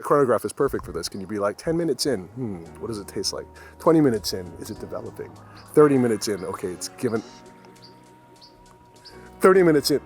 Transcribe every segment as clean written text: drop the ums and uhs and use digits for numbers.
chronograph is perfect for this. Can you be like 10 minutes in? What does it taste like? 20 minutes in, is it developing? 30 minutes in, okay, it's given. 30 minutes in.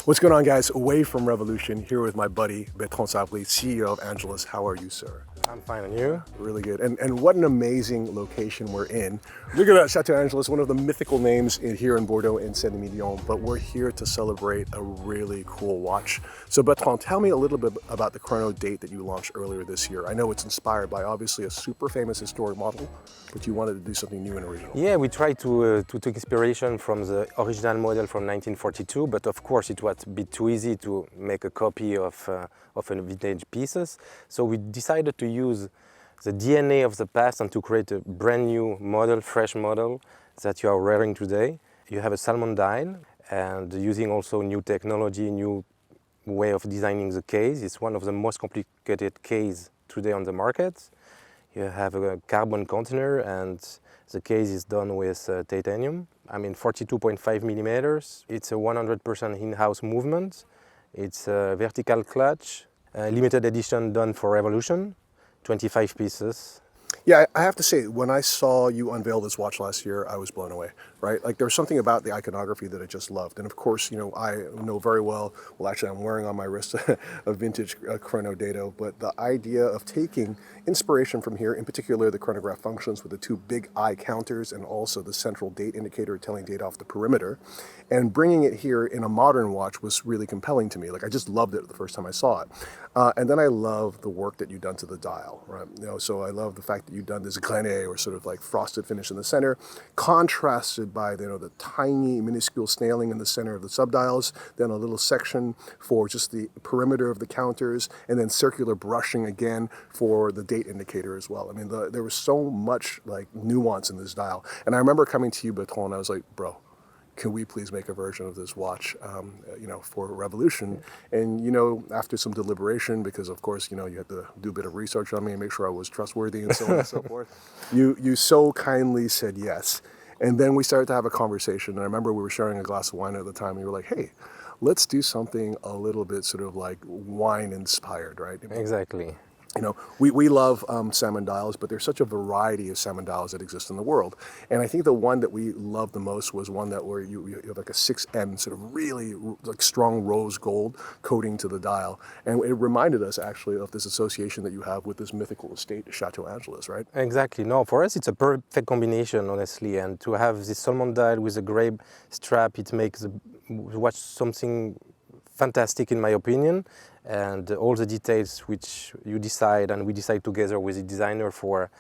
What's going on, guys? Away from Revolution, here with my buddy Bertrand Savary, CEO of Angelus. How are you, sir? I'm fine, and you? Really good. And what an amazing location we're in. Look at that, Château Angelus, one of the mythical names here in Bordeaux in Saint-Émilion, but we're here to celebrate a really cool watch. So Bertrand, tell me a little bit about the Chrono Date that you launched earlier this year. I know it's inspired by obviously a super famous historic model, but you wanted to do something new and original. Yeah, we tried to take inspiration from the original model from 1942, but of course it was a bit too easy to make a copy of a vintage pieces. So we decided to use the DNA of the past and to create a brand new model, fresh model that you are wearing today. You have a salmon dial, and using also new technology, new way of designing the case. It's one of the most complicated cases today on the market. You have a carbon container, and the case is done with titanium. 42.5 millimeters. It's a 100% in-house movement. It's a vertical clutch, limited edition done for Revolution, 25 pieces. Yeah, I have to say, when I saw you unveil this watch last year, I was blown away, right? Like, there's something about the iconography that I just loved. And of course, I know very well, actually I'm wearing on my wrist a vintage Chrono Date, but the idea of taking inspiration from here, in particular the chronograph functions with the two big eye counters and also the central date indicator telling date off the perimeter, and bringing it here in a modern watch was really compelling to me. Like, I just loved it the first time I saw it. And then I love the work that you've done to the dial, right? So I love the fact that you've done this grenade or sort of like frosted finish in the center, contrasted by the tiny minuscule snailing in the center of the subdials, then a little section for just the perimeter of the counters, and then circular brushing again for the date indicator as well. There was so much like nuance in this dial. And I remember coming to you, Bertrand, and I was like, bro, can we please make a version of this watch, for Revolution? And, after some deliberation, because of course, you had to do a bit of research on me and make sure I was trustworthy and so on and so forth, you so kindly said yes. And then we started to have a conversation. And I remember we were sharing a glass of wine at the time. And you were like, hey, let's do something a little bit sort of like wine inspired, right? Exactly. We love salmon dials, but there's such a variety of salmon dials that exist in the world. And I think the one that we loved the most was one that where you have like a 6M sort of really like strong rose gold coating to the dial. And it reminded us actually of this association that you have with this mythical estate, Château Angelus, right? Exactly. No, for us it's a perfect combination, honestly. And to have this salmon dial with a gray strap, it makes the watch something fantastic in my opinion, and all the details which you decide and we decide together with the designer for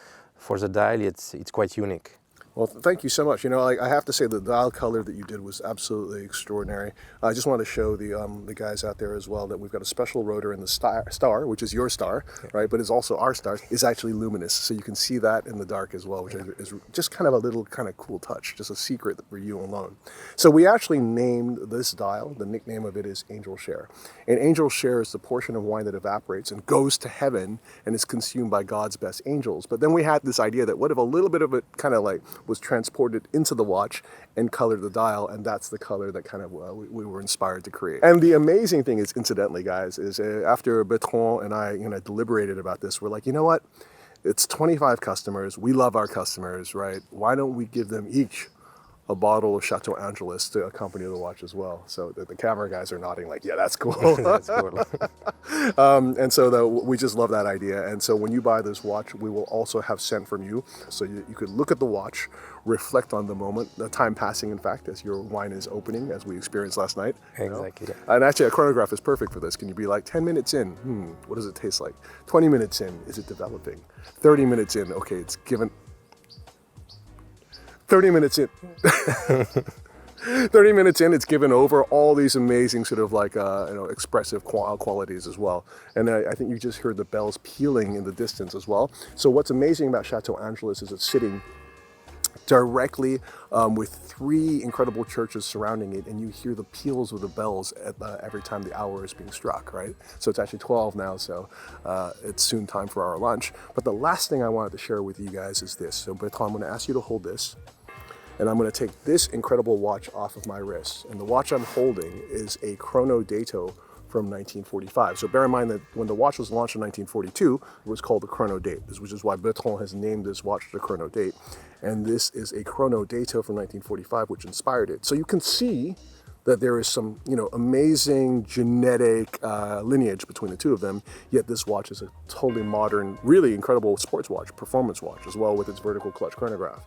the dial, it's quite unique. Well, thank you so much. I have to say the dial color that you did was absolutely extraordinary. I just want to show the guys out there as well that we've got a special rotor in the star, which is your star, right? But it's also our star, is actually luminous. So you can see that in the dark as well, which is just kind of a little kind of cool touch, just a secret for you alone. So we actually named this dial, the nickname of it is Angel Share. And Angel Share is the portion of wine that evaporates and goes to heaven and is consumed by God's best angels. But then we had this idea that what if a little bit of it kind of like was transported into the watch and colored the dial, and that's the color that kind of we were inspired to create. And the amazing thing is, incidentally, guys, is after Bertrand and I deliberated about this, we're like, you know what? It's 25 customers. We love our customers, right? Why don't we give them each a bottle of Château Angelus to accompany the watch as well? So the camera guys are nodding like, yeah, that's cool. That's cool. And so we just love that idea. And so when you buy this watch, we will also have sent from you. So you could look at the watch, reflect on the moment, the time passing, in fact, as your wine is opening, as we experienced last night. Exactly. And actually, a chronograph is perfect for this. Can you be like 10 minutes in? What does it taste like? 20 minutes in, is it developing? 30 minutes in, okay, it's given. 30 minutes in. 30 minutes in, it's given over all these amazing sort of like, expressive qualities as well. And I think you just heard the bells pealing in the distance as well. So what's amazing about Château Angelus is it's sitting directly with 3 incredible churches surrounding it, and you hear the peals of the bells at every time the hour is being struck, right? So it's actually 12 now, so it's soon time for our lunch. But the last thing I wanted to share with you guys is this. So Bertrand, I'm going to ask you to hold this, and I'm going to take this incredible watch off of my wrist. And the watch I'm holding is a Chrono Date from 1945. So bear in mind that when the watch was launched in 1942, it was called the Chrono Date, which is why Bertrand has named this watch the Chrono Date. And this is a Chrono Date from 1945, which inspired it. So you can see that there is some, amazing genetic lineage between the two of them, yet this watch is a totally modern, really incredible sports watch, performance watch, as well with its vertical clutch chronograph.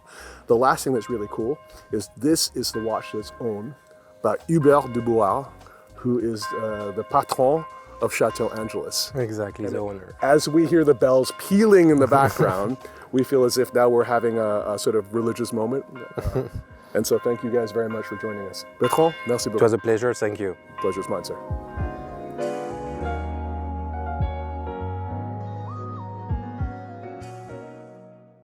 The last thing that's really cool is this is the watch that's owned by Hubert Dubois, who is the patron of Château Angelus. Exactly, the owner. As we hear the bells pealing in the background, we feel as if now we're having a sort of religious moment. And so thank you guys very much for joining us. Bertrand, merci beaucoup. It was a pleasure, thank you. Pleasure's mine, sir.